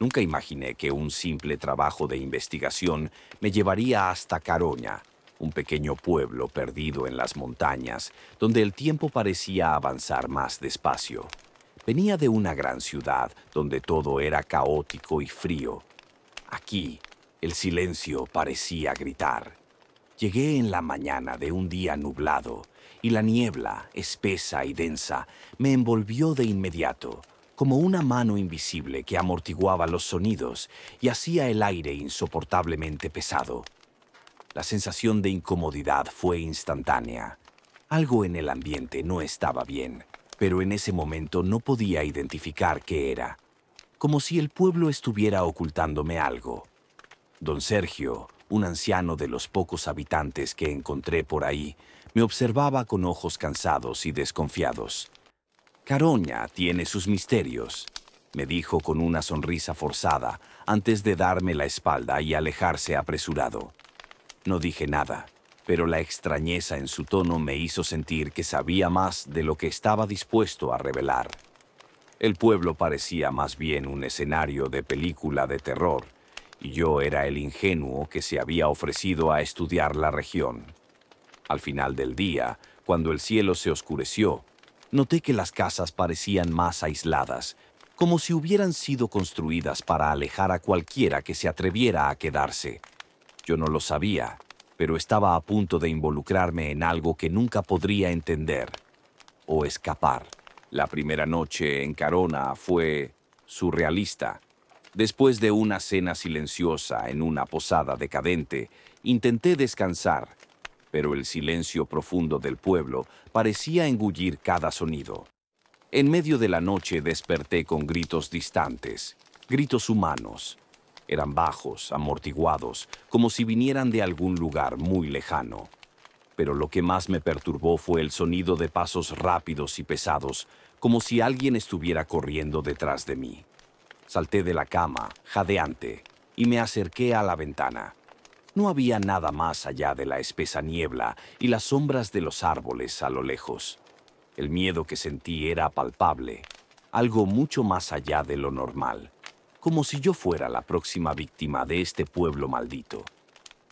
Nunca imaginé que un simple trabajo de investigación me llevaría hasta Caroña, un pequeño pueblo perdido en las montañas, donde el tiempo parecía avanzar más despacio. Venía de una gran ciudad donde todo era caótico y frío. Aquí, el silencio parecía gritar. Llegué en la mañana de un día nublado, y la niebla, espesa y densa, me envolvió de inmediato, como una mano invisible que amortiguaba los sonidos y hacía el aire insoportablemente pesado. La sensación de incomodidad fue instantánea. Algo en el ambiente no estaba bien, pero en ese momento no podía identificar qué era, como si el pueblo estuviera ocultándome algo. Don Sergio, un anciano de los pocos habitantes que encontré por ahí, me observaba con ojos cansados y desconfiados. «Caroña tiene sus misterios», me dijo con una sonrisa forzada antes de darme la espalda y alejarse apresurado. No dije nada, pero la extrañeza en su tono me hizo sentir que sabía más de lo que estaba dispuesto a revelar. El pueblo parecía más bien un escenario de película de terror, y yo era el ingenuo que se había ofrecido a estudiar la región. Al final del día, cuando el cielo se oscureció, noté que las casas parecían más aisladas, como si hubieran sido construidas para alejar a cualquiera que se atreviera a quedarse. Yo no lo sabía, pero estaba a punto de involucrarme en algo que nunca podría entender o escapar. La primera noche en Carona fue surrealista. Después de una cena silenciosa en una posada decadente, intenté descansar, pero el silencio profundo del pueblo parecía engullir cada sonido. En medio de la noche desperté con gritos distantes, gritos humanos. Eran bajos, amortiguados, como si vinieran de algún lugar muy lejano. Pero lo que más me perturbó fue el sonido de pasos rápidos y pesados, como si alguien estuviera corriendo detrás de mí. Salté de la cama, jadeante, y me acerqué a la ventana. No había nada más allá de la espesa niebla y las sombras de los árboles a lo lejos. El miedo que sentí era palpable, algo mucho más allá de lo normal, como si yo fuera la próxima víctima de este pueblo maldito.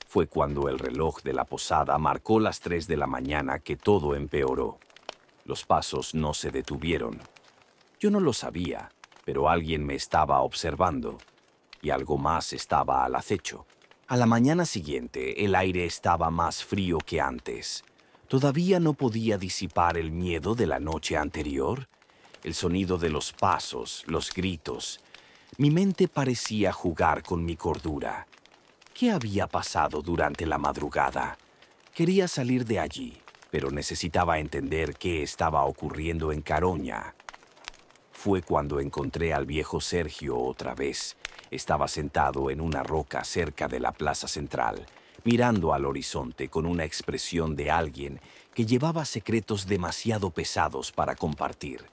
Fue cuando el reloj de la posada marcó las 3 de la mañana que todo empeoró. Los pasos no se detuvieron. Yo no lo sabía, pero alguien me estaba observando, y algo más estaba al acecho. A la mañana siguiente, el aire estaba más frío que antes. Todavía no podía disipar el miedo de la noche anterior. El sonido de los pasos, los gritos. Mi mente parecía jugar con mi cordura. ¿Qué había pasado durante la madrugada? Quería salir de allí, pero necesitaba entender qué estaba ocurriendo en Caroña. Fue cuando encontré al viejo Sergio otra vez. Estaba sentado en una roca cerca de la plaza central, mirando al horizonte con una expresión de alguien que llevaba secretos demasiado pesados para compartir.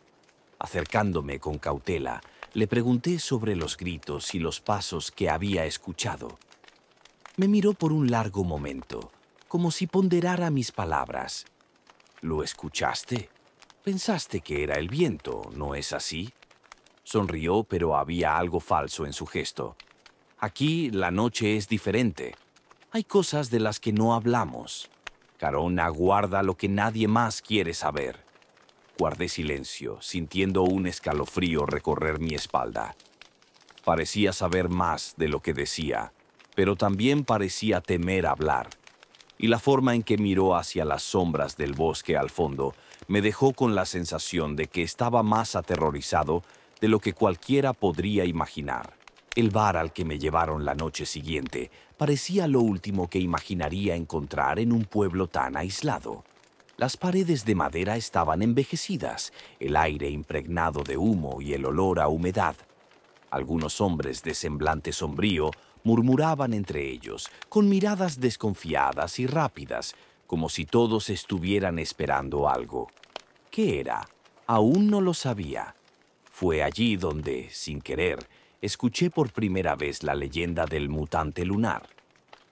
Acercándome con cautela, le pregunté sobre los gritos y los pasos que había escuchado. Me miró por un largo momento, como si ponderara mis palabras. ¿Lo escuchaste? Pensaste que era el viento, ¿no es así? Sonrió, pero había algo falso en su gesto. Aquí la noche es diferente. Hay cosas de las que no hablamos. Carona guarda lo que nadie más quiere saber. Guardé silencio, sintiendo un escalofrío recorrer mi espalda. Parecía saber más de lo que decía, pero también parecía temer hablar. Y la forma en que miró hacia las sombras del bosque al fondo me dejó con la sensación de que estaba más aterrorizado de lo que cualquiera podría imaginar. El bar al que me llevaron la noche siguiente parecía lo último que imaginaría encontrar en un pueblo tan aislado. Las paredes de madera estaban envejecidas, el aire impregnado de humo y el olor a humedad. Algunos hombres de semblante sombrío murmuraban entre ellos, con miradas desconfiadas y rápidas, como si todos estuvieran esperando algo. ¿Qué era? Aún no lo sabía. Fue allí donde, sin querer, escuché por primera vez la leyenda del mutante lunar.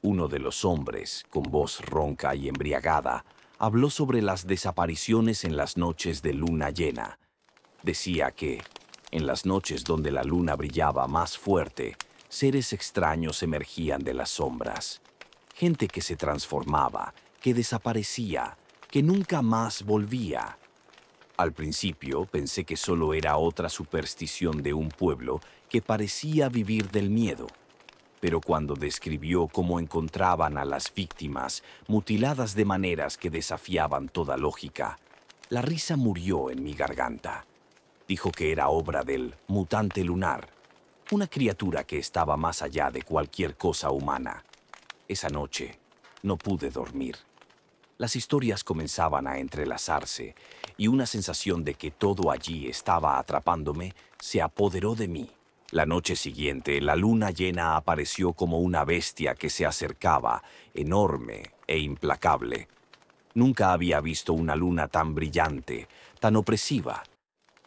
Uno de los hombres, con voz ronca y embriagada, habló sobre las desapariciones en las noches de luna llena. Decía que, En las noches donde la luna brillaba más fuerte, seres extraños emergían de las sombras. Gente que se transformaba, que desaparecía, que nunca más volvía. Al principio pensé que solo era otra superstición de un pueblo que parecía vivir del miedo. Pero cuando describió cómo encontraban a las víctimas mutiladas de maneras que desafiaban toda lógica, la risa murió en mi garganta. Dijo que era obra del mutante lunar, una criatura que estaba más allá de cualquier cosa humana. Esa noche no pude dormir. Las historias comenzaban a entrelazarse y una sensación de que todo allí estaba atrapándome se apoderó de mí. La noche siguiente, la luna llena apareció como una bestia que se acercaba, enorme e implacable. Nunca había visto una luna tan brillante, tan opresiva.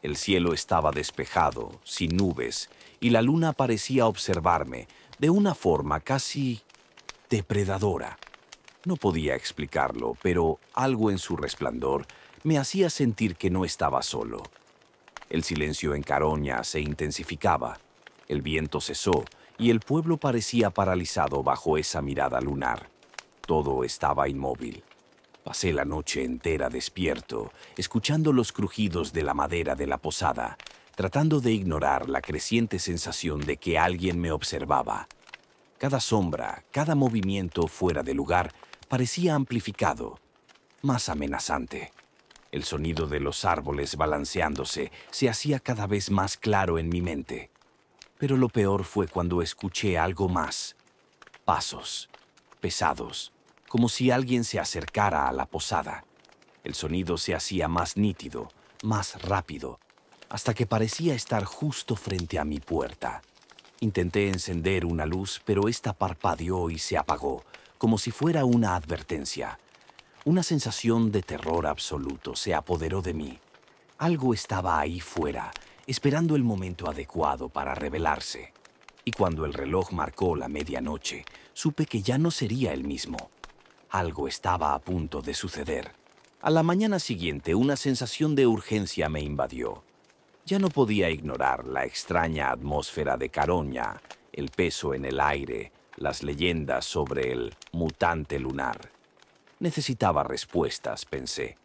El cielo estaba despejado, sin nubes, y la luna parecía observarme de una forma casi depredadora. No podía explicarlo, pero algo en su resplandor me hacía sentir que no estaba solo. El silencio en Caroña se intensificaba. El viento cesó y el pueblo parecía paralizado bajo esa mirada lunar. Todo estaba inmóvil. Pasé la noche entera despierto, escuchando los crujidos de la madera de la posada, tratando de ignorar la creciente sensación de que alguien me observaba. Cada sombra, cada movimiento fuera de lugar parecía amplificado, más amenazante. El sonido de los árboles balanceándose se hacía cada vez más claro en mi mente. Pero lo peor fue cuando escuché algo más. Pasos, pesados, como si alguien se acercara a la posada. El sonido se hacía más nítido, más rápido, hasta que parecía estar justo frente a mi puerta. Intenté encender una luz, pero esta parpadeó y se apagó, como si fuera una advertencia. Una sensación de terror absoluto se apoderó de mí. Algo estaba ahí fuera, esperando el momento adecuado para revelarse. Y cuando el reloj marcó la medianoche, supe que ya no sería el mismo. Algo estaba a punto de suceder. A la mañana siguiente, una sensación de urgencia me invadió. Ya no podía ignorar la extraña atmósfera de Caroña, el peso en el aire, las leyendas sobre el mutante lunar. Necesitaba respuestas, pensé.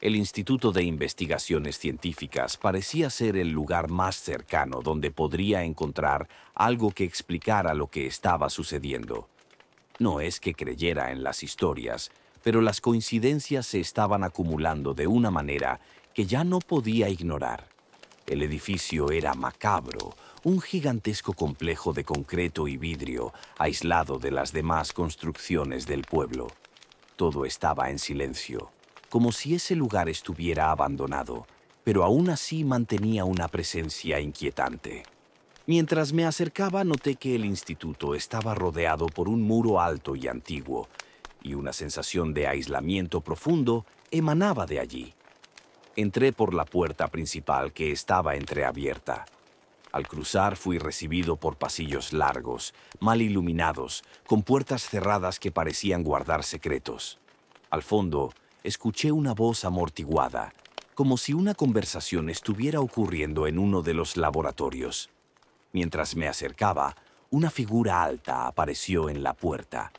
El Instituto de Investigaciones Científicas parecía ser el lugar más cercano donde podría encontrar algo que explicara lo que estaba sucediendo. No es que creyera en las historias, pero las coincidencias se estaban acumulando de una manera que ya no podía ignorar. El edificio era macabro, un gigantesco complejo de concreto y vidrio, aislado de las demás construcciones del pueblo. Todo estaba en silencio, como si ese lugar estuviera abandonado, pero aún así mantenía una presencia inquietante. Mientras me acercaba, noté que el instituto estaba rodeado por un muro alto y antiguo, y una sensación de aislamiento profundo emanaba de allí. Entré por la puerta principal que estaba entreabierta. Al cruzar fui recibido por pasillos largos, mal iluminados, con puertas cerradas que parecían guardar secretos. Al fondo, escuché una voz amortiguada, como si una conversación estuviera ocurriendo en uno de los laboratorios. Mientras me acercaba, una figura alta apareció en la puerta.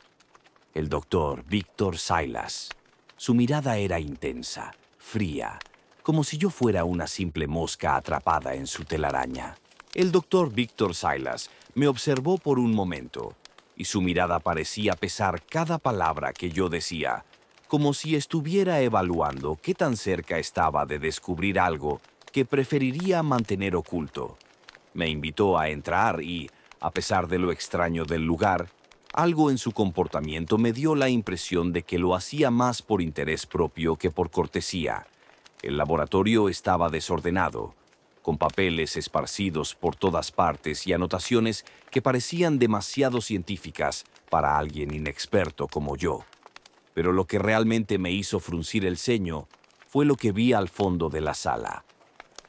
El doctor Víctor Silas. Su mirada era intensa, fría, como si yo fuera una simple mosca atrapada en su telaraña. El doctor Víctor Silas me observó por un momento, y su mirada parecía pesar cada palabra que yo decía, como si estuviera evaluando qué tan cerca estaba de descubrir algo que preferiría mantener oculto. Me invitó a entrar y, a pesar de lo extraño del lugar, algo en su comportamiento me dio la impresión de que lo hacía más por interés propio que por cortesía. El laboratorio estaba desordenado, con papeles esparcidos por todas partes y anotaciones que parecían demasiado científicas para alguien inexperto como yo. Pero lo que realmente me hizo fruncir el ceño fue lo que vi al fondo de la sala.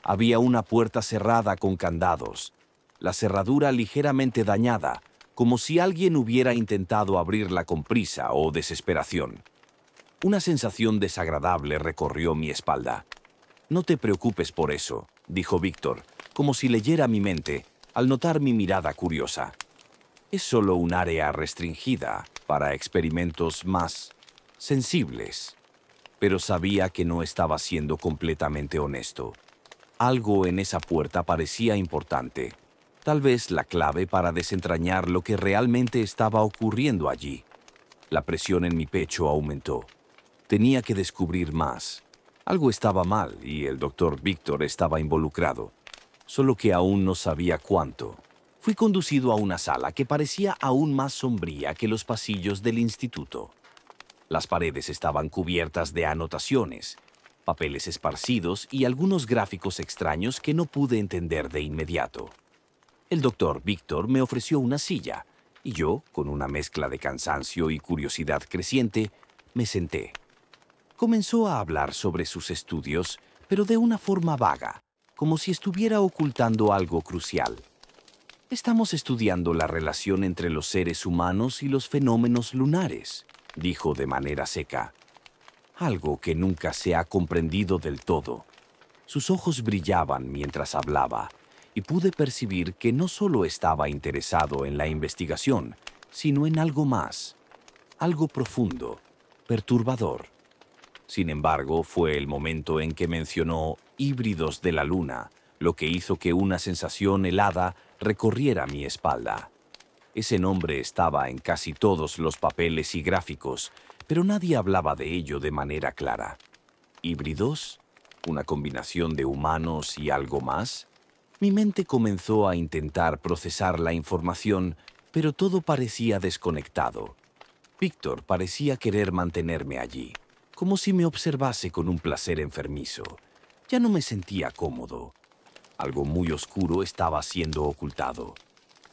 Había una puerta cerrada con candados, la cerradura ligeramente dañada, como si alguien hubiera intentado abrirla con prisa o desesperación. Una sensación desagradable recorrió mi espalda. «No te preocupes por eso», dijo Víctor, como si leyera mi mente al notar mi mirada curiosa. Es solo un área restringida para experimentos más sensibles. Pero sabía que no estaba siendo completamente honesto. Algo en esa puerta parecía importante. Tal vez la clave para desentrañar lo que realmente estaba ocurriendo allí. La presión en mi pecho aumentó. Tenía que descubrir más. Algo estaba mal y el doctor Víctor estaba involucrado, solo que aún no sabía cuánto. Fui conducido a una sala que parecía aún más sombría que los pasillos del instituto. Las paredes estaban cubiertas de anotaciones, papeles esparcidos y algunos gráficos extraños que no pude entender de inmediato. El doctor Víctor me ofreció una silla y yo, con una mezcla de cansancio y curiosidad creciente, me senté. Comenzó a hablar sobre sus estudios, pero de una forma vaga, como si estuviera ocultando algo crucial. Estamos estudiando la relación entre los seres humanos y los fenómenos lunares, dijo de manera seca. Algo que nunca se ha comprendido del todo. Sus ojos brillaban mientras hablaba, y pude percibir que no solo estaba interesado en la investigación, sino en algo más, algo profundo, perturbador. Sin embargo, fue el momento en que mencionó híbridos de la luna, lo que hizo que una sensación helada recorriera mi espalda. Ese nombre estaba en casi todos los papeles y gráficos, pero nadie hablaba de ello de manera clara. ¿Híbridos? ¿Una combinación de humanos y algo más? Mi mente comenzó a intentar procesar la información, pero todo parecía desconectado. Víctor parecía querer mantenerme allí, como si me observase con un placer enfermizo. Ya no me sentía cómodo. Algo muy oscuro estaba siendo ocultado,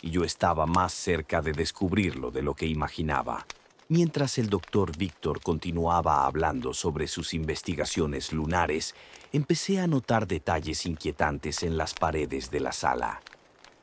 y yo estaba más cerca de descubrirlo de lo que imaginaba. Mientras el doctor Víctor continuaba hablando sobre sus investigaciones lunares, empecé a notar detalles inquietantes en las paredes de la sala.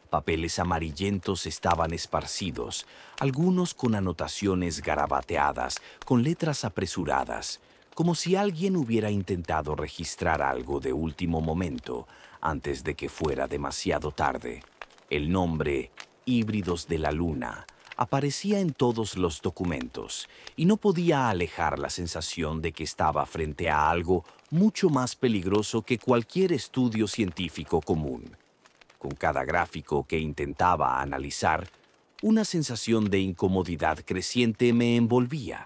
Papeles amarillentos estaban esparcidos, algunos con anotaciones garabateadas, con letras apresuradas, como si alguien hubiera intentado registrar algo de último momento antes de que fuera demasiado tarde. El nombre Híbridos de la Luna aparecía en todos los documentos y no podía alejar la sensación de que estaba frente a algo mucho más peligroso que cualquier estudio científico común. Con cada gráfico que intentaba analizar, una sensación de incomodidad creciente me envolvía.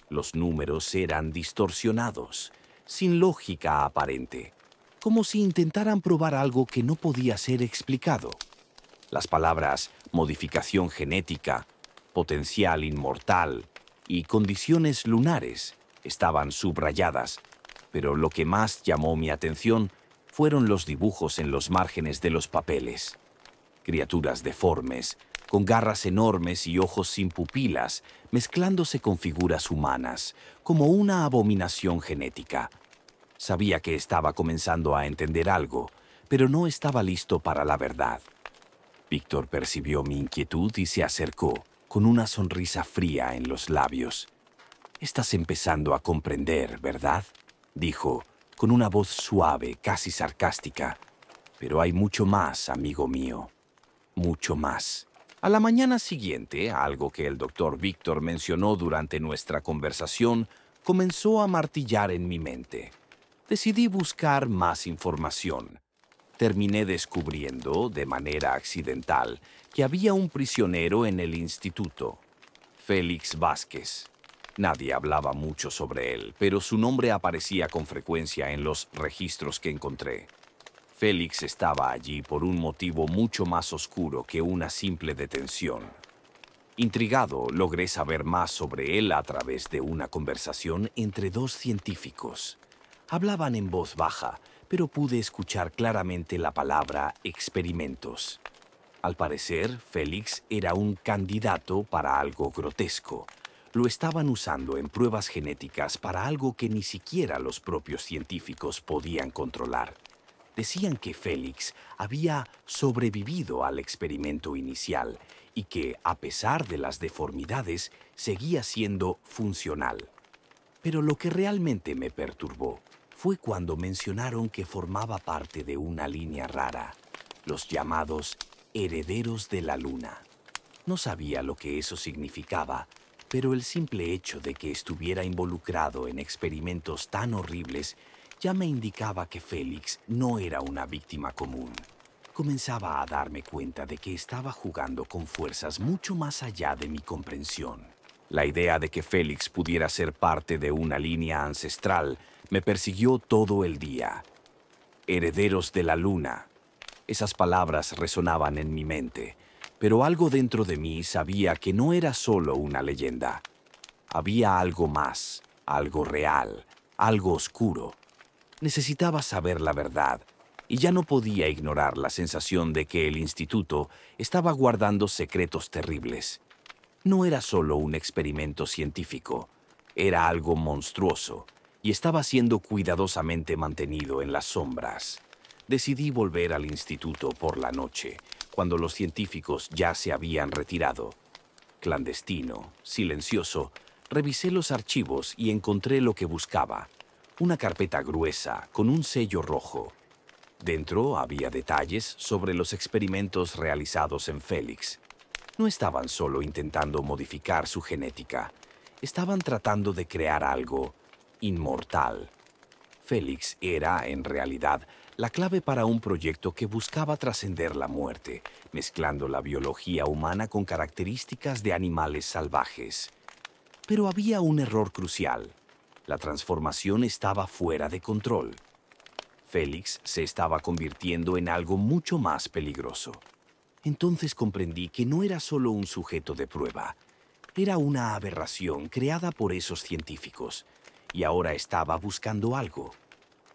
Los números eran distorsionados, sin lógica aparente, como si intentaran probar algo que no podía ser explicado. Las palabras modificación genética, potencial inmortal y condiciones lunares estaban subrayadas, pero lo que más llamó mi atención fueron los dibujos en los márgenes de los papeles. Criaturas deformes, con garras enormes y ojos sin pupilas, mezclándose con figuras humanas, como una abominación genética. Sabía que estaba comenzando a entender algo, pero no estaba listo para la verdad. Víctor percibió mi inquietud y se acercó, con una sonrisa fría en los labios. «Estás empezando a comprender, ¿verdad?», dijo, con una voz suave, casi sarcástica. «Pero hay mucho más, amigo mío. Mucho más». A la mañana siguiente, algo que el doctor Víctor mencionó durante nuestra conversación comenzó a martillar en mi mente. Decidí buscar más información. Terminé descubriendo, de manera accidental, que había un prisionero en el instituto, Félix Vázquez. Nadie hablaba mucho sobre él, pero su nombre aparecía con frecuencia en los registros que encontré. Félix estaba allí por un motivo mucho más oscuro que una simple detención. Intrigado, logré saber más sobre él a través de una conversación entre dos científicos. Hablaban en voz baja, pero pude escuchar claramente la palabra experimentos. Al parecer, Félix era un candidato para algo grotesco. Lo estaban usando en pruebas genéticas para algo que ni siquiera los propios científicos podían controlar. Decían que Félix había sobrevivido al experimento inicial y que, a pesar de las deformidades, seguía siendo funcional. Pero lo que realmente me perturbó fue cuando mencionaron que formaba parte de una línea rara. los llamados herederos de la luna. No sabía lo que eso significaba, pero el simple hecho de que estuviera involucrado en experimentos tan horribles ya me indicaba que Félix no era una víctima común. Comenzaba a darme cuenta de que estaba jugando con fuerzas mucho más allá de mi comprensión. La idea de que Félix pudiera ser parte de una línea ancestral me persiguió todo el día. Herederos de la luna. Esas palabras resonaban en mi mente, pero algo dentro de mí sabía que no era solo una leyenda. Había algo más, algo real, algo oscuro. Necesitaba saber la verdad, y ya no podía ignorar la sensación de que el instituto estaba guardando secretos terribles. No era solo un experimento científico, era algo monstruoso, y estaba siendo cuidadosamente mantenido en las sombras. Decidí volver al instituto por la noche, cuando los científicos ya se habían retirado. Clandestino, silencioso, revisé los archivos y encontré lo que buscaba. Una carpeta gruesa con un sello rojo. Dentro había detalles sobre los experimentos realizados en Félix. No estaban solo intentando modificar su genética, estaban tratando de crear algo inmortal. Félix era, en realidad, la clave para un proyecto que buscaba trascender la muerte, mezclando la biología humana con características de animales salvajes. Pero había un error crucial. La transformación estaba fuera de control. Félix se estaba convirtiendo en algo mucho más peligroso. Entonces comprendí que no era solo un sujeto de prueba. Era una aberración creada por esos científicos, y ahora estaba buscando algo.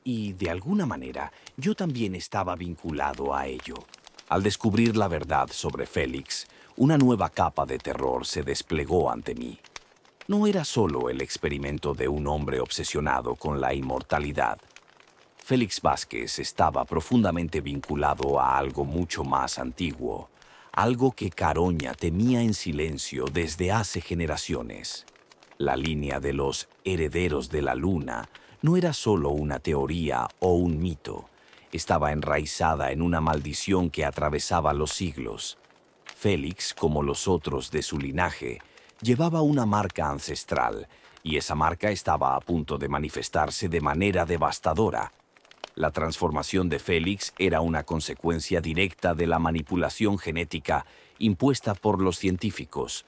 Y, de alguna manera, yo también estaba vinculado a ello. Al descubrir la verdad sobre Félix, una nueva capa de terror se desplegó ante mí. No era solo el experimento de un hombre obsesionado con la inmortalidad. Félix Vázquez estaba profundamente vinculado a algo mucho más antiguo, algo que Caroña temía en silencio desde hace generaciones. La línea de los herederos de la luna no era solo una teoría o un mito, estaba enraizada en una maldición que atravesaba los siglos. Félix, como los otros de su linaje, llevaba una marca ancestral, y esa marca estaba a punto de manifestarse de manera devastadora. La transformación de Félix era una consecuencia directa de la manipulación genética impuesta por los científicos.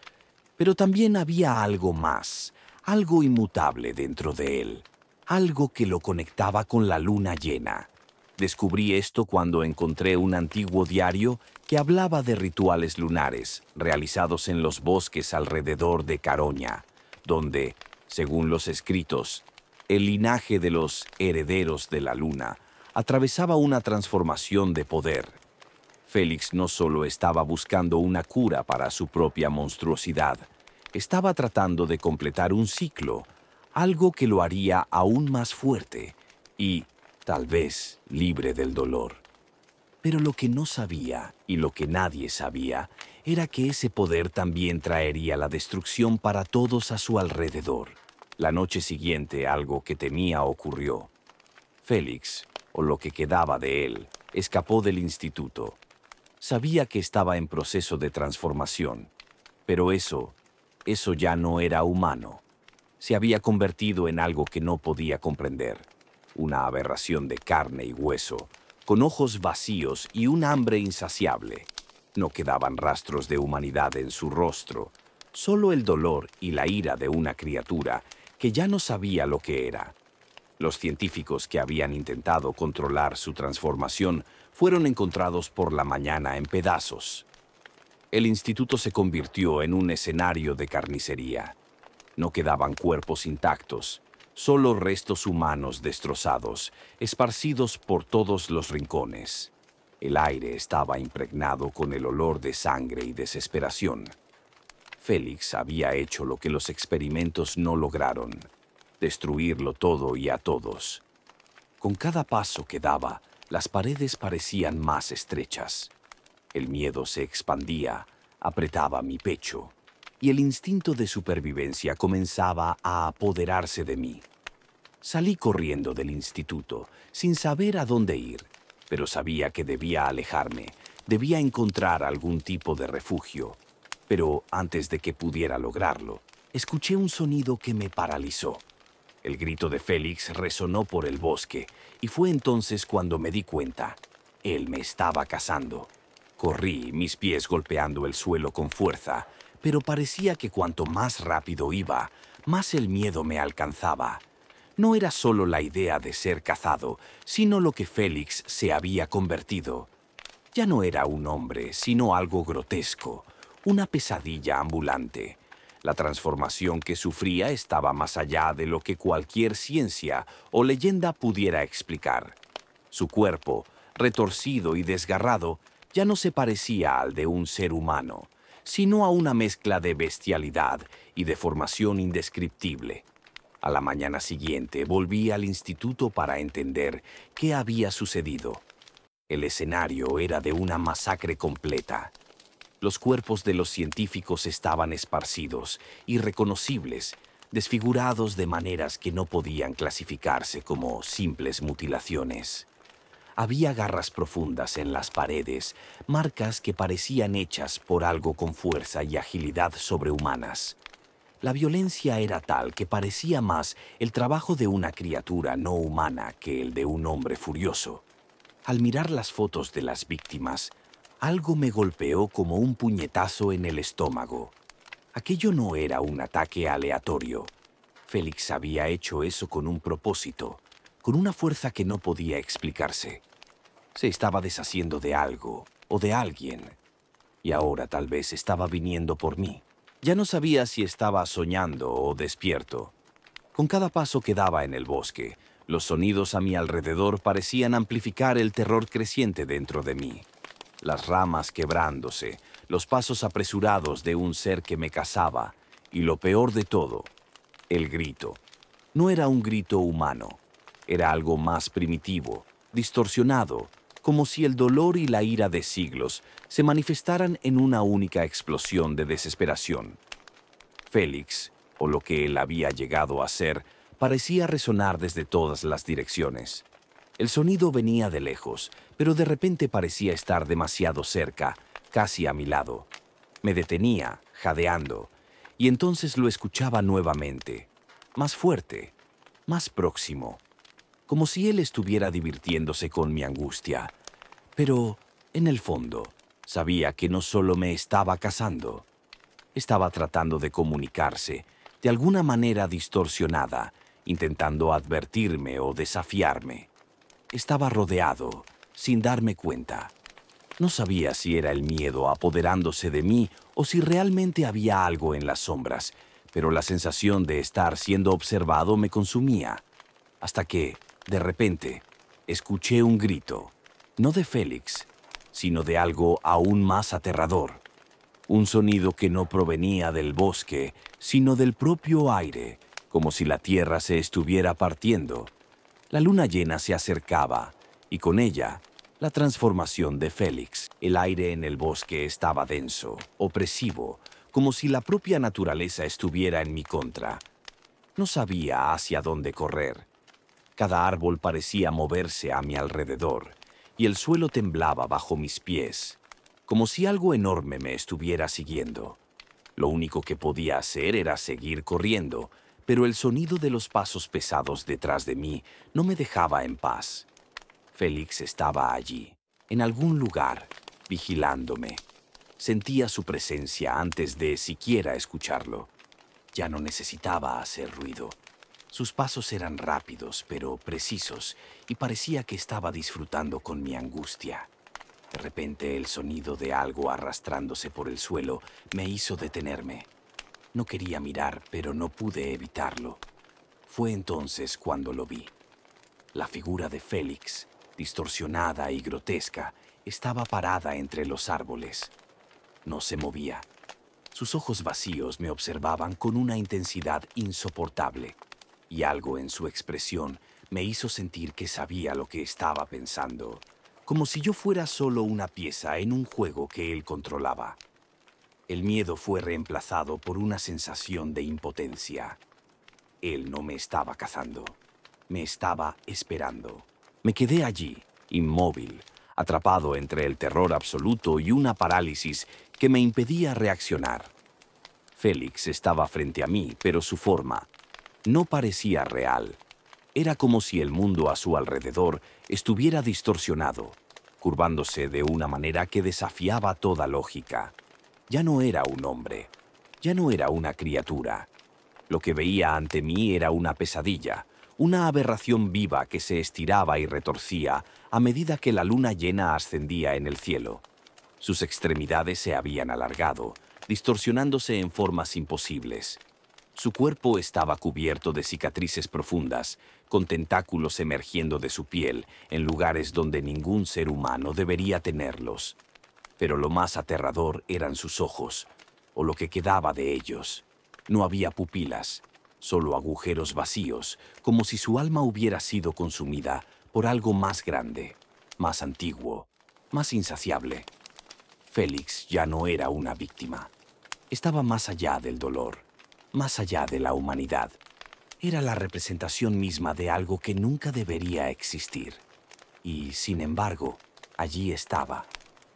Pero también había algo más, algo inmutable dentro de él, algo que lo conectaba con la luna llena. Descubrí esto cuando encontré un antiguo diario que hablaba de rituales lunares realizados en los bosques alrededor de Caroña, donde, según los escritos, el linaje de los herederos de la luna atravesaba una transformación de poder. Félix no solo estaba buscando una cura para su propia monstruosidad, estaba tratando de completar un ciclo, algo que lo haría aún más fuerte y, tal vez, libre del dolor. Pero lo que no sabía, y lo que nadie sabía, era que ese poder también traería la destrucción para todos a su alrededor. La noche siguiente algo que temía ocurrió. Félix, o lo que quedaba de él, escapó del instituto. Sabía que estaba en proceso de transformación, pero eso ya no era humano. Se había convertido en algo que no podía comprender. Una aberración de carne y hueso, con ojos vacíos y un hambre insaciable. No quedaban rastros de humanidad en su rostro, solo el dolor y la ira de una criatura que ya no sabía lo que era. Los científicos que habían intentado controlar su transformación fueron encontrados por la mañana en pedazos. El instituto se convirtió en un escenario de carnicería. No quedaban cuerpos intactos, solo restos humanos destrozados, esparcidos por todos los rincones. El aire estaba impregnado con el olor de sangre y desesperación. Félix había hecho lo que los experimentos no lograron: destruirlo todo y a todos. Con cada paso que daba, las paredes parecían más estrechas. El miedo se expandía, apretaba mi pecho, y el instinto de supervivencia comenzaba a apoderarse de mí. Salí corriendo del instituto, sin saber a dónde ir, pero sabía que debía alejarme, debía encontrar algún tipo de refugio. Pero antes de que pudiera lograrlo, escuché un sonido que me paralizó. El grito de Félix resonó por el bosque, y fue entonces cuando me di cuenta. Él me estaba cazando. Corrí, mis pies golpeando el suelo con fuerza, pero parecía que cuanto más rápido iba, más el miedo me alcanzaba. No era solo la idea de ser cazado, sino lo que Félix se había convertido. Ya no era un hombre, sino algo grotesco, una pesadilla ambulante. La transformación que sufría estaba más allá de lo que cualquier ciencia o leyenda pudiera explicar. Su cuerpo, retorcido y desgarrado, ya no se parecía al de un ser humano, sino a una mezcla de bestialidad y deformación indescriptible. A la mañana siguiente volví al instituto para entender qué había sucedido. El escenario era de una masacre completa. Los cuerpos de los científicos estaban esparcidos, irreconocibles, desfigurados de maneras que no podían clasificarse como simples mutilaciones. Había garras profundas en las paredes, marcas que parecían hechas por algo con fuerza y agilidad sobrehumanas. La violencia era tal que parecía más el trabajo de una criatura no humana que el de un hombre furioso. Al mirar las fotos de las víctimas, algo me golpeó como un puñetazo en el estómago. Aquello no era un ataque aleatorio. Félix había hecho eso con un propósito, con una fuerza que no podía explicarse. Se estaba deshaciendo de algo o de alguien, y ahora tal vez estaba viniendo por mí. Ya no sabía si estaba soñando o despierto. Con cada paso que daba en el bosque, los sonidos a mi alrededor parecían amplificar el terror creciente dentro de mí. Las ramas quebrándose, los pasos apresurados de un ser que me cazaba, y lo peor de todo, el grito. No era un grito humano, era algo más primitivo, distorsionado, como si el dolor y la ira de siglos se manifestaran en una única explosión de desesperación. Félix, o lo que él había llegado a ser, parecía resonar desde todas las direcciones. El sonido venía de lejos, pero de repente parecía estar demasiado cerca, casi a mi lado. Me detenía, jadeando, y entonces lo escuchaba nuevamente, más fuerte, más próximo, como si él estuviera divirtiéndose con mi angustia. Pero, en el fondo, sabía que no solo me estaba cazando. Estaba tratando de comunicarse, de alguna manera distorsionada, intentando advertirme o desafiarme. Estaba rodeado, sin darme cuenta. No sabía si era el miedo apoderándose de mí o si realmente había algo en las sombras, pero la sensación de estar siendo observado me consumía. Hasta que, de repente, escuché un grito, no de Félix, sino de algo aún más aterrador. Un sonido que no provenía del bosque, sino del propio aire, como si la tierra se estuviera partiendo. La luna llena se acercaba, y con ella, la transformación de Félix. El aire en el bosque estaba denso, opresivo, como si la propia naturaleza estuviera en mi contra. No sabía hacia dónde correr. Cada árbol parecía moverse a mi alrededor, y el suelo temblaba bajo mis pies, como si algo enorme me estuviera siguiendo. Lo único que podía hacer era seguir corriendo, pero el sonido de los pasos pesados detrás de mí no me dejaba en paz. Félix estaba allí, en algún lugar, vigilándome. Sentía su presencia antes de siquiera escucharlo. Ya no necesitaba hacer ruido. Sus pasos eran rápidos, pero precisos, y parecía que estaba disfrutando con mi angustia. De repente, el sonido de algo arrastrándose por el suelo me hizo detenerme. No quería mirar, pero no pude evitarlo. Fue entonces cuando lo vi. La figura de Félix, distorsionada y grotesca, estaba parada entre los árboles. No se movía. Sus ojos vacíos me observaban con una intensidad insoportable, y algo en su expresión me hizo sentir que sabía lo que estaba pensando, como si yo fuera solo una pieza en un juego que él controlaba. El miedo fue reemplazado por una sensación de impotencia. Él no me estaba cazando, me estaba esperando. Me quedé allí, inmóvil, atrapado entre el terror absoluto y una parálisis que me impedía reaccionar. Félix estaba frente a mí, pero su forma no parecía real. Era como si el mundo a su alrededor estuviera distorsionado, curvándose de una manera que desafiaba toda lógica. Ya no era un hombre, ya no era una criatura. Lo que veía ante mí era una pesadilla, una aberración viva que se estiraba y retorcía a medida que la luna llena ascendía en el cielo. Sus extremidades se habían alargado, distorsionándose en formas imposibles. Su cuerpo estaba cubierto de cicatrices profundas, con tentáculos emergiendo de su piel en lugares donde ningún ser humano debería tenerlos. Pero lo más aterrador eran sus ojos, o lo que quedaba de ellos. No había pupilas, solo agujeros vacíos, como si su alma hubiera sido consumida por algo más grande, más antiguo, más insaciable. Félix ya no era una víctima. Estaba más allá del dolor, más allá de la humanidad. Era la representación misma de algo que nunca debería existir. Y, sin embargo, allí estaba,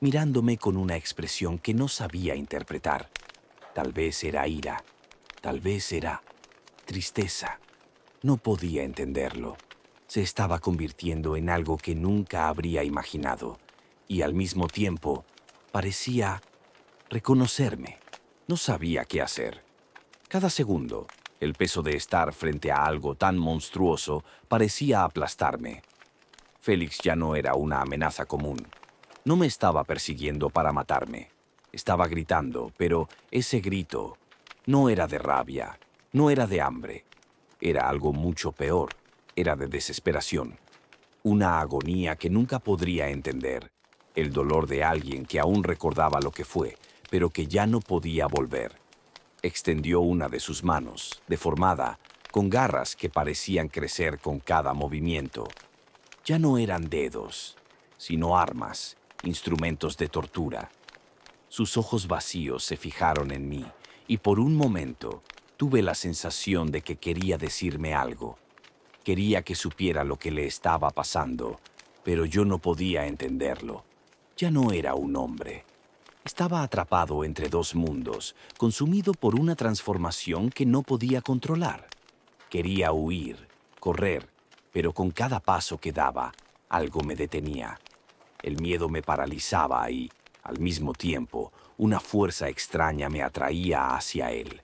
mirándome con una expresión que no sabía interpretar. Tal vez era ira, tal vez era tristeza. No podía entenderlo. Se estaba convirtiendo en algo que nunca habría imaginado, y al mismo tiempo parecía reconocerme. No sabía qué hacer. Cada segundo, el peso de estar frente a algo tan monstruoso parecía aplastarme. Félix ya no era una amenaza común. No me estaba persiguiendo para matarme. Estaba gritando, pero ese grito no era de rabia, no era de hambre. Era algo mucho peor. Era de desesperación. Una agonía que nunca podría entender. El dolor de alguien que aún recordaba lo que fue, pero que ya no podía volver. Extendió una de sus manos, deformada, con garras que parecían crecer con cada movimiento. Ya no eran dedos, sino armas, instrumentos de tortura. Sus ojos vacíos se fijaron en mí, y por un momento tuve la sensación de que quería decirme algo. Quería que supiera lo que le estaba pasando, pero yo no podía entenderlo. Ya no era un hombre. Estaba atrapado entre dos mundos, consumido por una transformación que no podía controlar. Quería huir, correr, pero con cada paso que daba, algo me detenía. El miedo me paralizaba y, al mismo tiempo, una fuerza extraña me atraía hacia él.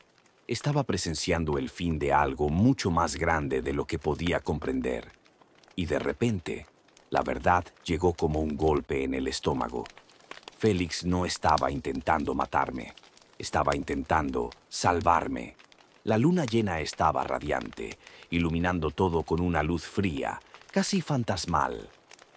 Estaba presenciando el fin de algo mucho más grande de lo que podía comprender. Y de repente, la verdad llegó como un golpe en el estómago. Félix no estaba intentando matarme. Estaba intentando salvarme. La luna llena estaba radiante, iluminando todo con una luz fría, casi fantasmal.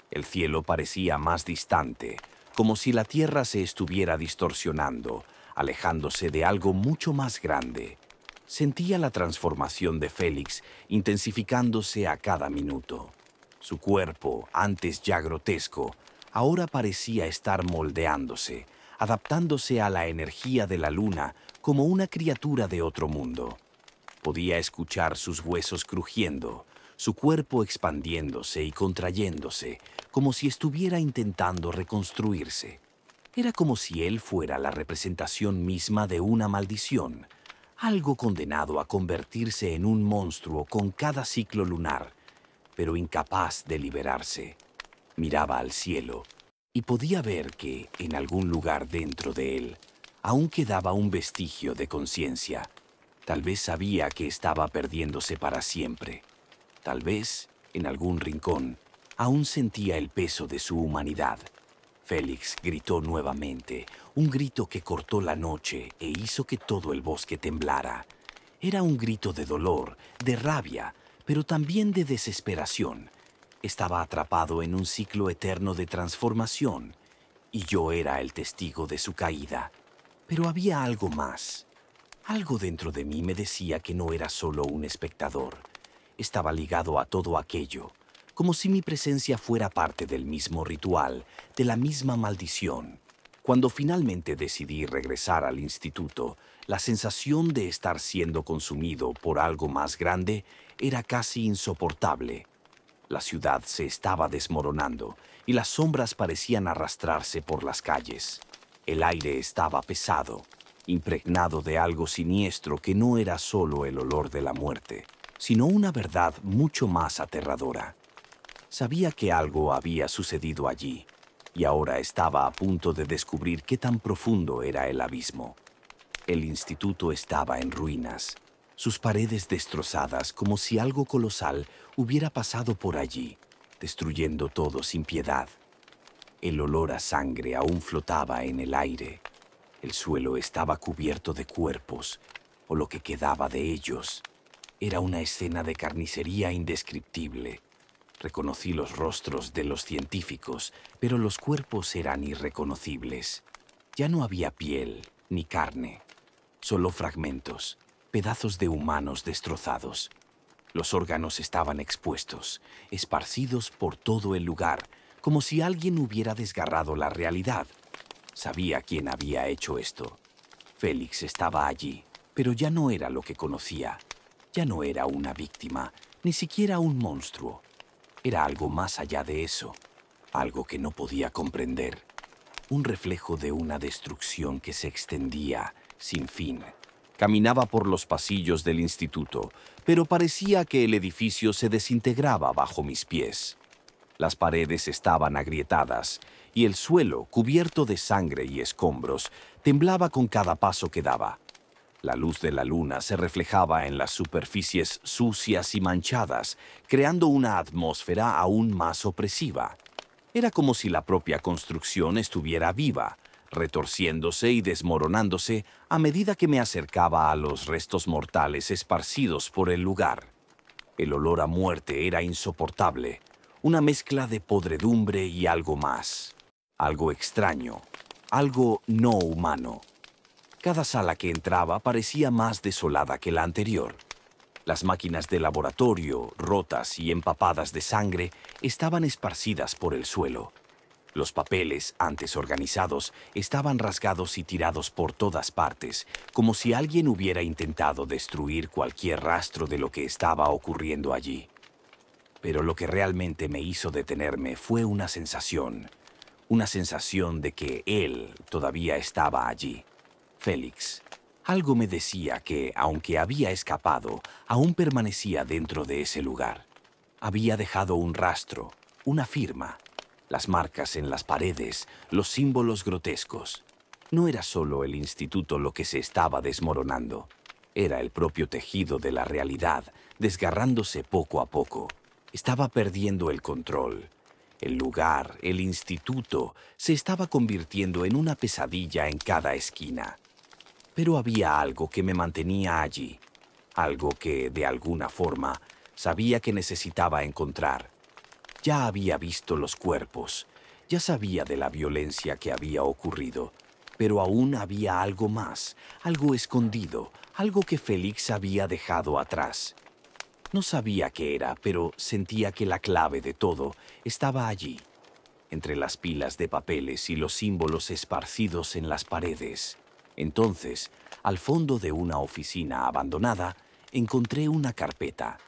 El cielo parecía más distante, como si la tierra se estuviera distorsionando, alejándose de algo mucho más grande. Sentía la transformación de Félix intensificándose a cada minuto. Su cuerpo, antes ya grotesco, ahora parecía estar moldeándose, adaptándose a la energía de la luna como una criatura de otro mundo. Podía escuchar sus huesos crujiendo, su cuerpo expandiéndose y contrayéndose, como si estuviera intentando reconstruirse. Era como si él fuera la representación misma de una maldición, algo condenado a convertirse en un monstruo con cada ciclo lunar, pero incapaz de liberarse. Miraba al cielo y podía ver que, en algún lugar dentro de él, aún quedaba un vestigio de conciencia. Tal vez sabía que estaba perdiéndose para siempre. Tal vez, en algún rincón, aún sentía el peso de su humanidad. Félix gritó nuevamente, un grito que cortó la noche e hizo que todo el bosque temblara. Era un grito de dolor, de rabia, pero también de desesperación. Estaba atrapado en un ciclo eterno de transformación, y yo era el testigo de su caída. Pero había algo más. Algo dentro de mí me decía que no era solo un espectador. Estaba ligado a todo aquello, como si mi presencia fuera parte del mismo ritual, de la misma maldición. Cuando finalmente decidí regresar al instituto, la sensación de estar siendo consumido por algo más grande era casi insoportable. La ciudad se estaba desmoronando y las sombras parecían arrastrarse por las calles. El aire estaba pesado, impregnado de algo siniestro que no era solo el olor de la muerte, sino una verdad mucho más aterradora. Sabía que algo había sucedido allí, y ahora estaba a punto de descubrir qué tan profundo era el abismo. El instituto estaba en ruinas, sus paredes destrozadas como si algo colosal hubiera pasado por allí, destruyendo todo sin piedad. El olor a sangre aún flotaba en el aire. El suelo estaba cubierto de cuerpos, o lo que quedaba de ellos. Era una escena de carnicería indescriptible. Reconocí los rostros de los científicos, pero los cuerpos eran irreconocibles. Ya no había piel ni carne, solo fragmentos, pedazos de humanos destrozados. Los órganos estaban expuestos, esparcidos por todo el lugar, como si alguien hubiera desgarrado la realidad. Sabía quién había hecho esto. Félix estaba allí, pero ya no era lo que conocía. Ya no era una víctima, ni siquiera un monstruo. Era algo más allá de eso, algo que no podía comprender. Un reflejo de una destrucción que se extendía sin fin. Caminaba por los pasillos del instituto, pero parecía que el edificio se desintegraba bajo mis pies. Las paredes estaban agrietadas y el suelo, cubierto de sangre y escombros, temblaba con cada paso que daba. La luz de la luna se reflejaba en las superficies sucias y manchadas, creando una atmósfera aún más opresiva. Era como si la propia construcción estuviera viva, retorciéndose y desmoronándose a medida que me acercaba a los restos mortales esparcidos por el lugar. El olor a muerte era insoportable, una mezcla de podredumbre y algo más. Algo extraño, algo no humano. Cada sala que entraba parecía más desolada que la anterior. Las máquinas de laboratorio, rotas y empapadas de sangre, estaban esparcidas por el suelo. Los papeles, antes organizados, estaban rasgados y tirados por todas partes, como si alguien hubiera intentado destruir cualquier rastro de lo que estaba ocurriendo allí. Pero lo que realmente me hizo detenerme fue una sensación de que él todavía estaba allí. Félix. Algo me decía que, aunque había escapado, aún permanecía dentro de ese lugar. Había dejado un rastro, una firma, las marcas en las paredes, los símbolos grotescos. No era solo el instituto lo que se estaba desmoronando. Era el propio tejido de la realidad, desgarrándose poco a poco. Estaba perdiendo el control. El lugar, el instituto, se estaba convirtiendo en una pesadilla en cada esquina. Pero había algo que me mantenía allí, algo que, de alguna forma, sabía que necesitaba encontrar. Ya había visto los cuerpos, ya sabía de la violencia que había ocurrido, pero aún había algo más, algo escondido, algo que Félix había dejado atrás. No sabía qué era, pero sentía que la clave de todo estaba allí, entre las pilas de papeles y los símbolos esparcidos en las paredes. Entonces, al fondo de una oficina abandonada, encontré una carpeta.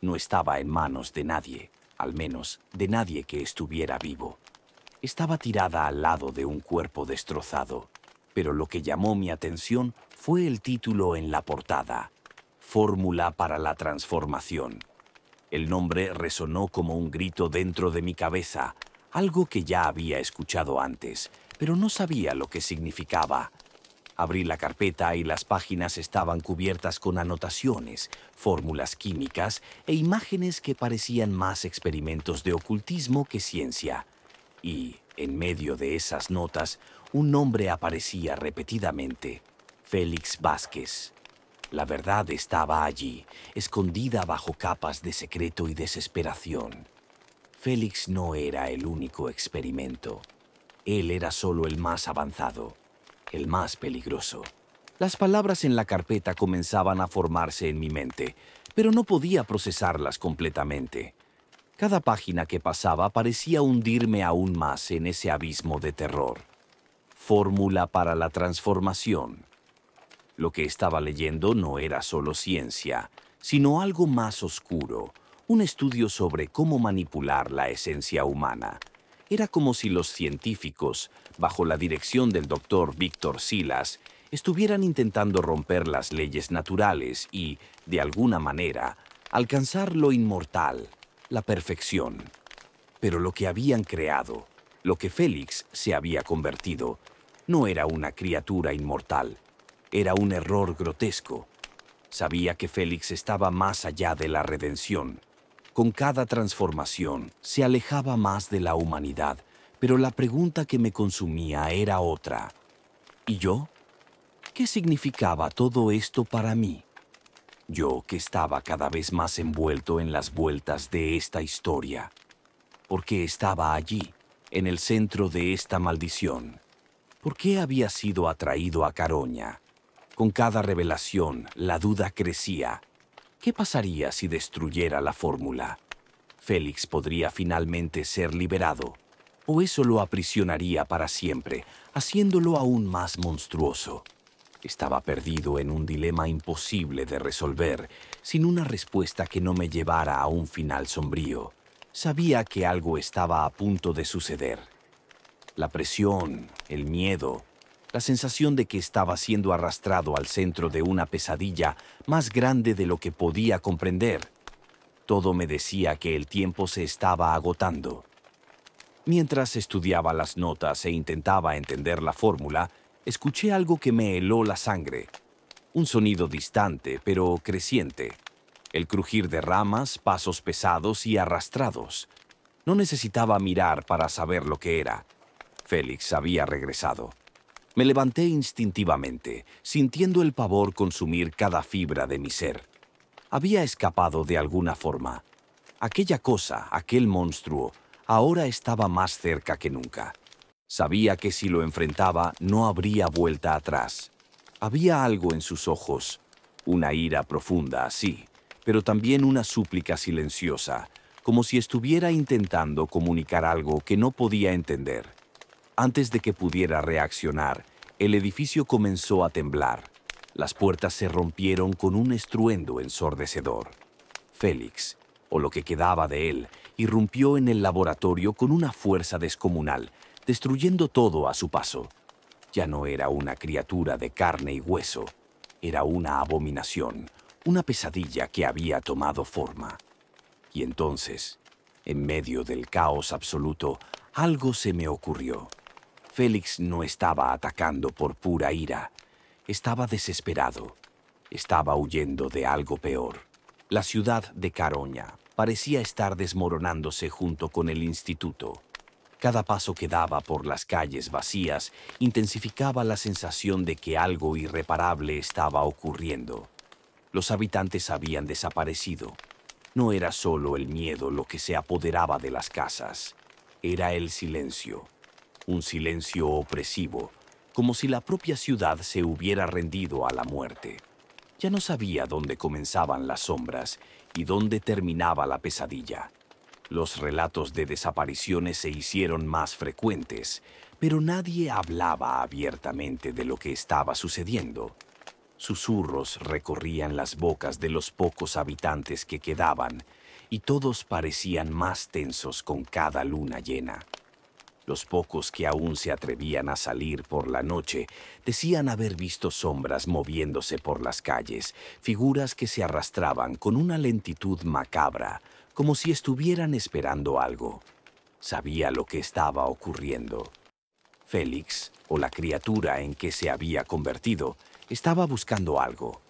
No estaba en manos de nadie, al menos de nadie que estuviera vivo. Estaba tirada al lado de un cuerpo destrozado, pero lo que llamó mi atención fue el título en la portada: Fórmula para la transformación. El nombre resonó como un grito dentro de mi cabeza, algo que ya había escuchado antes, pero no sabía lo que significaba. Abrí la carpeta y las páginas estaban cubiertas con anotaciones, fórmulas químicas e imágenes que parecían más experimentos de ocultismo que ciencia. Y, en medio de esas notas, un nombre aparecía repetidamente: Félix Vázquez. La verdad estaba allí, escondida bajo capas de secreto y desesperación. Félix no era el único experimento. Él era solo el más avanzado, el más peligroso. Las palabras en la carpeta comenzaban a formarse en mi mente, pero no podía procesarlas completamente. Cada página que pasaba parecía hundirme aún más en ese abismo de terror. Fórmula para la transformación. Lo que estaba leyendo no era solo ciencia, sino algo más oscuro, Un estudio sobre cómo manipular la esencia humana. Era como si los científicos, bajo la dirección del doctor Víctor Silas, estuvieran intentando romper las leyes naturales y, de alguna manera, alcanzar lo inmortal, la perfección. Pero lo que habían creado, lo que Félix se había convertido, no era una criatura inmortal, era un error grotesco. Sabía que Félix estaba más allá de la redención. Con cada transformación se alejaba más de la humanidad, pero la pregunta que me consumía era otra. ¿Y yo? ¿Qué significaba todo esto para mí? Yo que estaba cada vez más envuelto en las vueltas de esta historia. ¿Por qué estaba allí, en el centro de esta maldición? ¿Por qué había sido atraído a Caroña? Con cada revelación, la duda crecía. ¿Qué pasaría si destruyera la fórmula? ¿Félix podría finalmente ser liberado? ¿O eso lo aprisionaría para siempre, haciéndolo aún más monstruoso? Estaba perdido en un dilema imposible de resolver, sin una respuesta que no me llevara a un final sombrío. Sabía que algo estaba a punto de suceder. La presión, el miedo, la sensación de que estaba siendo arrastrado al centro de una pesadilla más grande de lo que podía comprender. Todo me decía que el tiempo se estaba agotando. Mientras estudiaba las notas e intentaba entender la fórmula, escuché algo que me heló la sangre. Un sonido distante, pero creciente. El crujir de ramas, pasos pesados y arrastrados. No necesitaba mirar para saber lo que era. Félix había regresado. Me levanté instintivamente, sintiendo el pavor consumir cada fibra de mi ser. Había escapado de alguna forma. Aquella cosa, aquel monstruo, ahora estaba más cerca que nunca. Sabía que si lo enfrentaba no habría vuelta atrás. Había algo en sus ojos, una ira profunda, sí, pero también una súplica silenciosa, como si estuviera intentando comunicar algo que no podía entender. Antes de que pudiera reaccionar, el edificio comenzó a temblar. Las puertas se rompieron con un estruendo ensordecedor. Félix, o lo que quedaba de él, irrumpió en el laboratorio con una fuerza descomunal, destruyendo todo a su paso. Ya no era una criatura de carne y hueso, era una abominación, una pesadilla que había tomado forma. Y entonces, en medio del caos absoluto, algo se me ocurrió. Félix no estaba atacando por pura ira, estaba desesperado, estaba huyendo de algo peor. La ciudad de Caroña parecía estar desmoronándose junto con el instituto. Cada paso que daba por las calles vacías intensificaba la sensación de que algo irreparable estaba ocurriendo. Los habitantes habían desaparecido. No era solo el miedo lo que se apoderaba de las casas, era el silencio. Un silencio opresivo, como si la propia ciudad se hubiera rendido a la muerte. Ya no sabía dónde comenzaban las sombras y dónde terminaba la pesadilla. Los relatos de desapariciones se hicieron más frecuentes, pero nadie hablaba abiertamente de lo que estaba sucediendo. Susurros recorrían las bocas de los pocos habitantes que quedaban, y todos parecían más tensos con cada luna llena. Los pocos que aún se atrevían a salir por la noche decían haber visto sombras moviéndose por las calles, figuras que se arrastraban con una lentitud macabra, como si estuvieran esperando algo. Sabía lo que estaba ocurriendo. Félix, o la criatura en que se había convertido, estaba buscando algo.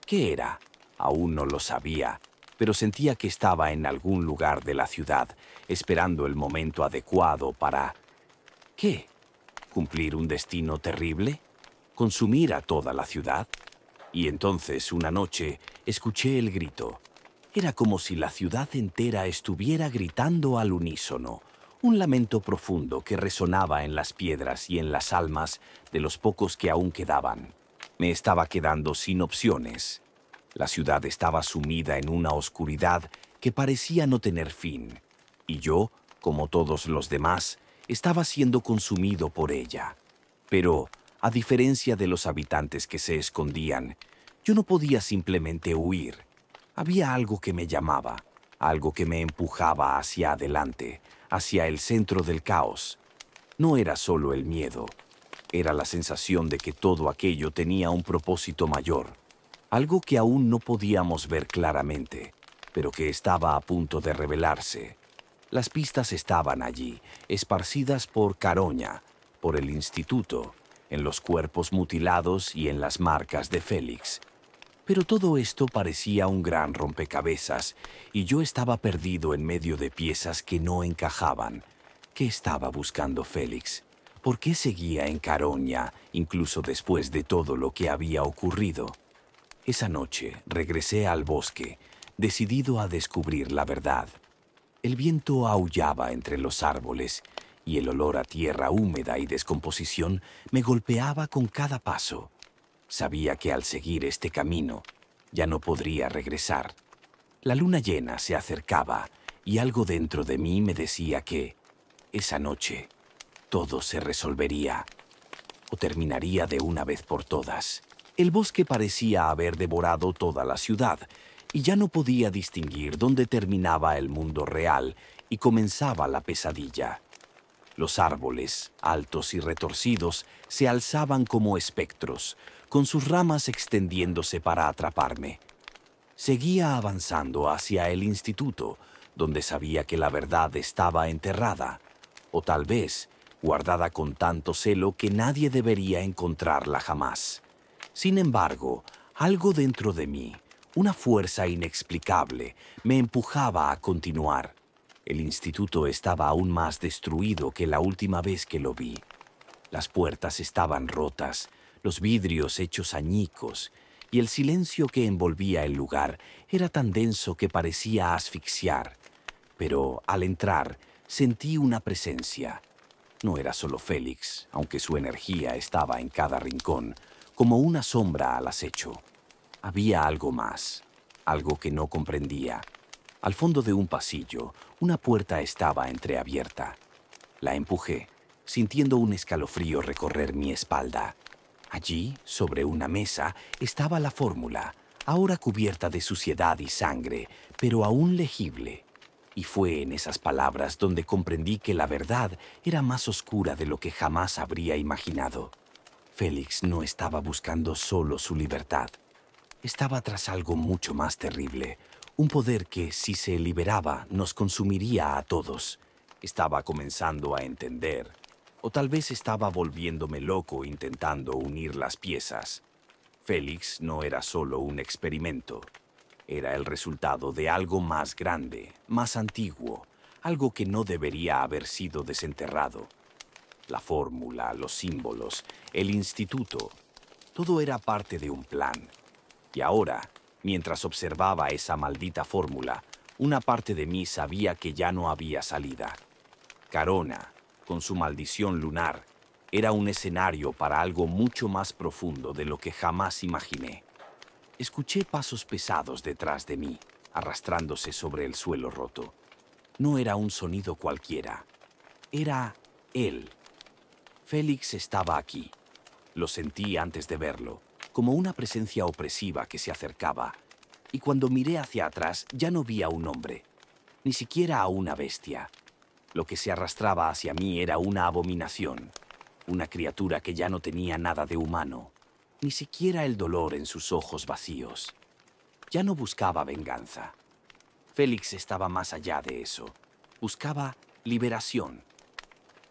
¿Qué era? Aún no lo sabía, pero sentía que estaba en algún lugar de la ciudad, esperando el momento adecuado para... ¿Qué? ¿Cumplir un destino terrible? ¿Consumir a toda la ciudad? Y entonces, una noche, escuché el grito. Era como si la ciudad entera estuviera gritando al unísono, un lamento profundo que resonaba en las piedras y en las almas de los pocos que aún quedaban. Me estaba quedando sin opciones. La ciudad estaba sumida en una oscuridad que parecía no tener fin, y yo, como todos los demás, estaba siendo consumido por ella. Pero, a diferencia de los habitantes que se escondían, yo no podía simplemente huir. Había algo que me llamaba, algo que me empujaba hacia adelante, hacia el centro del caos. No era solo el miedo, era la sensación de que todo aquello tenía un propósito mayor, algo que aún no podíamos ver claramente, pero que estaba a punto de revelarse. Las pistas estaban allí, esparcidas por Caroña, por el instituto, en los cuerpos mutilados y en las marcas de Félix. Pero todo esto parecía un gran rompecabezas, y yo estaba perdido en medio de piezas que no encajaban. ¿Qué estaba buscando Félix? ¿Por qué seguía en Caroña, incluso después de todo lo que había ocurrido? Esa noche regresé al bosque, decidido a descubrir la verdad. El viento aullaba entre los árboles, y el olor a tierra húmeda y descomposición me golpeaba con cada paso. Sabía que al seguir este camino ya no podría regresar. La luna llena se acercaba y algo dentro de mí me decía que, esa noche, todo se resolvería o terminaría de una vez por todas. El bosque parecía haber devorado toda la ciudad y ya no podía distinguir dónde terminaba el mundo real y comenzaba la pesadilla. Los árboles, altos y retorcidos, se alzaban como espectros, con sus ramas extendiéndose para atraparme. Seguía avanzando hacia el instituto, donde sabía que la verdad estaba enterrada, o tal vez guardada con tanto celo que nadie debería encontrarla jamás. Sin embargo, algo dentro de mí, una fuerza inexplicable, me empujaba a continuar. El instituto estaba aún más destruido que la última vez que lo vi. Las puertas estaban rotas, los vidrios hechos añicos, y el silencio que envolvía el lugar era tan denso que parecía asfixiar. Pero al entrar, sentí una presencia. No era solo Félix, aunque su energía estaba en cada rincón, como una sombra al acecho. Había algo más, algo que no comprendía. Al fondo de un pasillo, una puerta estaba entreabierta. La empujé, sintiendo un escalofrío recorrer mi espalda. Allí, sobre una mesa, estaba la fórmula, ahora cubierta de suciedad y sangre, pero aún legible. Y fue en esas palabras donde comprendí que la verdad era más oscura de lo que jamás habría imaginado. Félix no estaba buscando solo su libertad. Estaba tras algo mucho más terrible, un poder que, si se liberaba, nos consumiría a todos. Estaba comenzando a entender, o tal vez estaba volviéndome loco intentando unir las piezas. Félix no era solo un experimento. Era el resultado de algo más grande, más antiguo, algo que no debería haber sido desenterrado. La fórmula, los símbolos, el instituto, todo era parte de un plan. Y ahora, mientras observaba esa maldita fórmula, una parte de mí sabía que ya no había salida. Carona, con su maldición lunar, era un escenario para algo mucho más profundo de lo que jamás imaginé. Escuché pasos pesados detrás de mí, arrastrándose sobre el suelo roto. No era un sonido cualquiera. Era él. Félix estaba aquí. Lo sentí antes de verlo, como una presencia opresiva que se acercaba. Y cuando miré hacia atrás, ya no vi a un hombre, ni siquiera a una bestia. Lo que se arrastraba hacia mí era una abominación, una criatura que ya no tenía nada de humano, ni siquiera el dolor en sus ojos vacíos. Ya no buscaba venganza. Félix estaba más allá de eso. Buscaba liberación.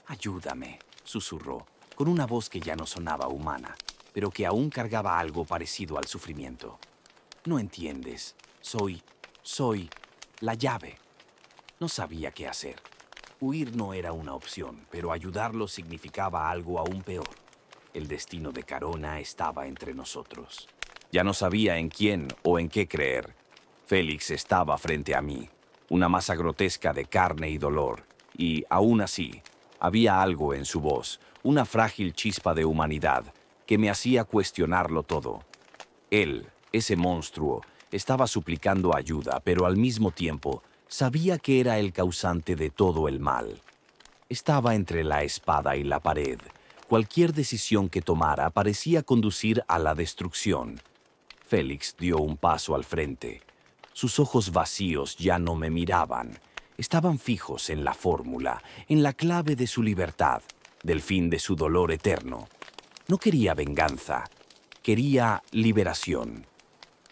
«Ayúdame», susurró, con una voz que ya no sonaba humana, pero que aún cargaba algo parecido al sufrimiento. «No entiendes. Soy la llave». No sabía qué hacer. Huir no era una opción, pero ayudarlo significaba algo aún peor. El destino de Carona estaba entre nosotros. Ya no sabía en quién o en qué creer. Félix estaba frente a mí, una masa grotesca de carne y dolor, y, aún así, había algo en su voz, una frágil chispa de humanidad, que me hacía cuestionarlo todo. Él, ese monstruo, estaba suplicando ayuda, pero al mismo tiempo sabía que era el causante de todo el mal. Estaba entre la espada y la pared. Cualquier decisión que tomara parecía conducir a la destrucción. Félix dio un paso al frente. Sus ojos vacíos ya no me miraban. Estaban fijos en la fórmula, en la clave de su libertad, del fin de su dolor eterno. No quería venganza, quería liberación.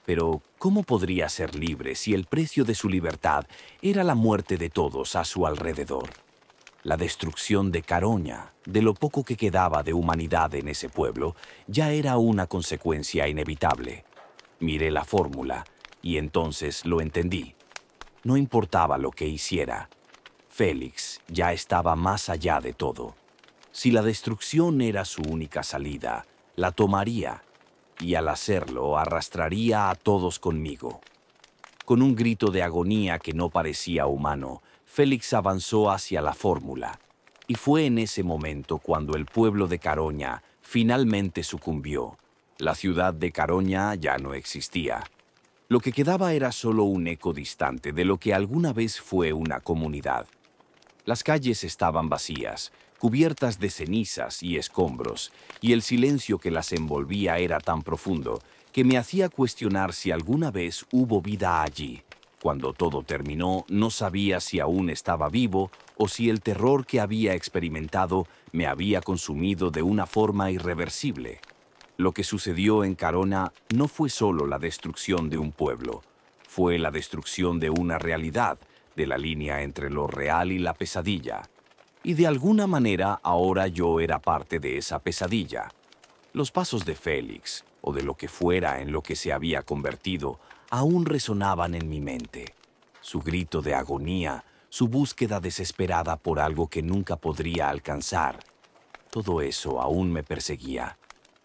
Pero, ¿cómo podría ser libre si el precio de su libertad era la muerte de todos a su alrededor? La destrucción de Caroña, de lo poco que quedaba de humanidad en ese pueblo, ya era una consecuencia inevitable. Miré la fórmula y entonces lo entendí. No importaba lo que hiciera. Félix ya estaba más allá de todo. Si la destrucción era su única salida, la tomaría, y al hacerlo arrastraría a todos conmigo. Con un grito de agonía que no parecía humano, Félix avanzó hacia la fórmula, y fue en ese momento cuando el pueblo de Caroña finalmente sucumbió. La ciudad de Caroña ya no existía. Lo que quedaba era solo un eco distante de lo que alguna vez fue una comunidad. Las calles estaban vacías, cubiertas de cenizas y escombros, y el silencio que las envolvía era tan profundo que me hacía cuestionar si alguna vez hubo vida allí. Cuando todo terminó, no sabía si aún estaba vivo o si el terror que había experimentado me había consumido de una forma irreversible. Lo que sucedió en Carona no fue solo la destrucción de un pueblo, fue la destrucción de una realidad, de la línea entre lo real y la pesadilla. Y de alguna manera ahora yo era parte de esa pesadilla. Los pasos de Félix, o de lo que fuera en lo que se había convertido, aún resonaban en mi mente. Su grito de agonía, su búsqueda desesperada por algo que nunca podría alcanzar. Todo eso aún me perseguía.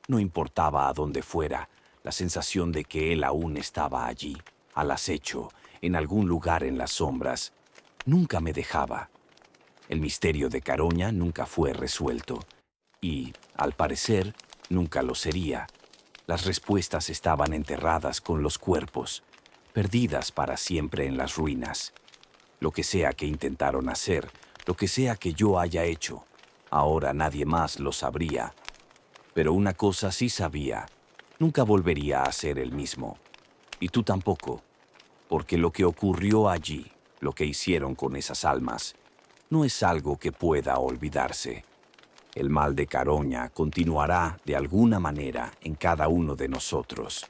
No importaba a dónde fuera, la sensación de que él aún estaba allí, al acecho, en algún lugar en las sombras, nunca me dejaba. El misterio de Caroña nunca fue resuelto y, al parecer, nunca lo sería. Las respuestas estaban enterradas con los cuerpos, perdidas para siempre en las ruinas. Lo que sea que intentaron hacer, lo que sea que yo haya hecho, ahora nadie más lo sabría. Pero una cosa sí sabía, nunca volvería a ser el mismo. Y tú tampoco, porque lo que ocurrió allí, lo que hicieron con esas almas, no es algo que pueda olvidarse. El mal de Caroña continuará de alguna manera en cada uno de nosotros.